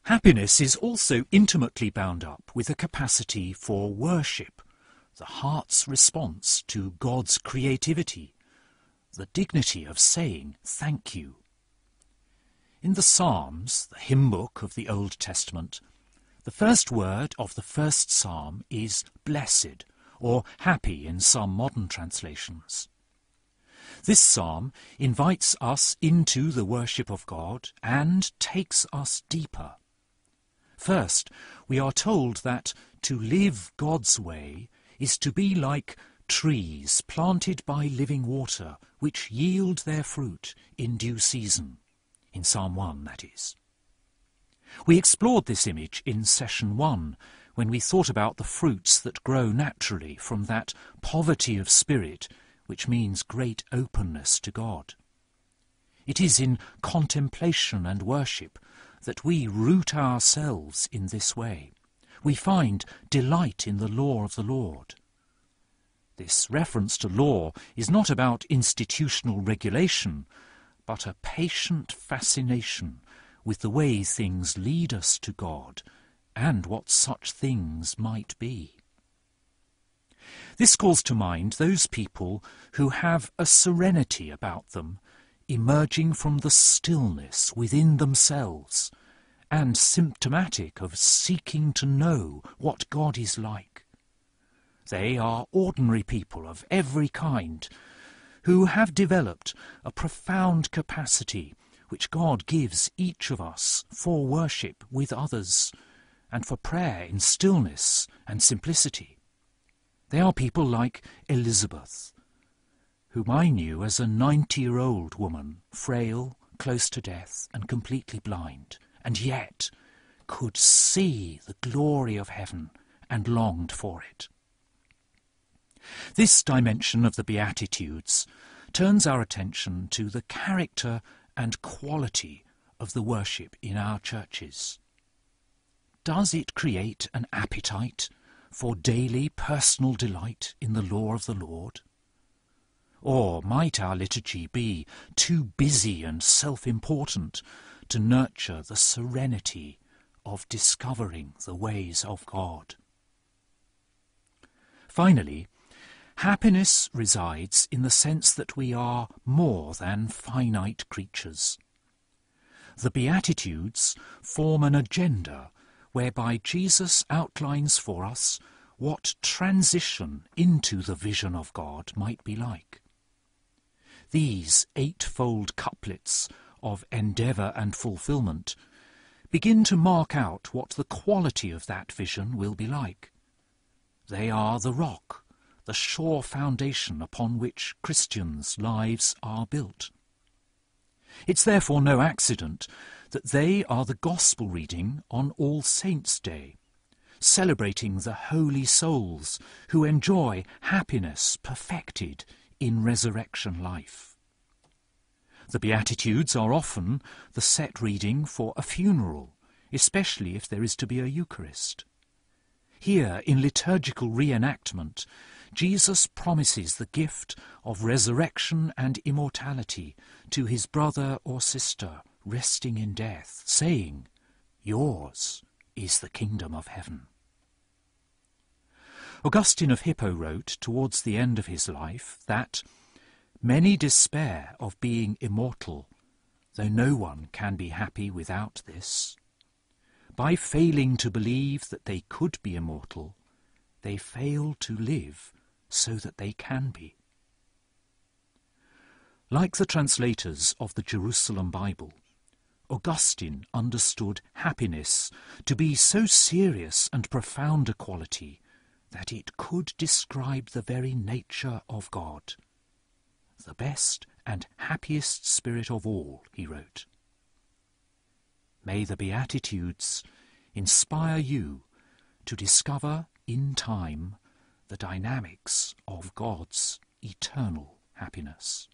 Happiness is also intimately bound up with a capacity for worship, the heart's response to God's creativity, the dignity of saying thank you. In the Psalms, the hymn book of the Old Testament, the first word of the first psalm is blessed, or happy in some modern translations. This psalm invites us into the worship of God and takes us deeper. First, we are told that to live God's way is to be like trees planted by living water, which yield their fruit in due season. In Psalm 1, that is. We explored this image in session 1, when we thought about the fruits that grow naturally from that poverty of spirit, which means great openness to God. It is in contemplation and worship that we root ourselves in this way. We find delight in the law of the Lord. This reference to law is not about institutional regulation, but a patient fascination with the way things lead us to God and what such things might be. This calls to mind those people who have a serenity about them, emerging from the stillness within themselves, and symptomatic of seeking to know what God is like. They are ordinary people of every kind, who have developed a profound capacity which God gives each of us for worship with others, and for prayer in stillness and simplicity. They are people like Elizabeth, whom I knew as a 90-year-old woman, frail, close to death, and completely blind, and yet could see the glory of heaven and longed for it. This dimension of the Beatitudes turns our attention to the character and quality of the worship in our churches. Does it create an appetite for daily personal delight in the law of the Lord? Or might our liturgy be too busy and self-important to nurture the serenity of discovering the ways of God? Finally, happiness resides in the sense that we are more than finite creatures. The Beatitudes form an agenda whereby Jesus outlines for us what transition into the vision of God might be like. These eightfold couplets of endeavour and fulfilment begin to mark out what the quality of that vision will be like. They are the rock, the sure foundation upon which Christians' lives are built. It's therefore no accident that they are the Gospel reading on All Saints' Day, celebrating the holy souls who enjoy happiness perfected in resurrection life. The Beatitudes are often the set reading for a funeral, especially if there is to be a Eucharist. Here, in liturgical reenactment, Jesus promises the gift of resurrection and immortality to his brother or sister resting in death, saying, "Yours is the kingdom of heaven." Augustine of Hippo wrote, towards the end of his life, that many despair of being immortal, though no one can be happy without this. By failing to believe that they could be immortal, they fail to live so that they can be. Like the translators of the Jerusalem Bible, Augustine understood happiness to be so serious and profound a quality that it could describe the very nature of God. The best and happiest spirit of all, he wrote. May the Beatitudes inspire you to discover in time the dynamics of God's eternal happiness.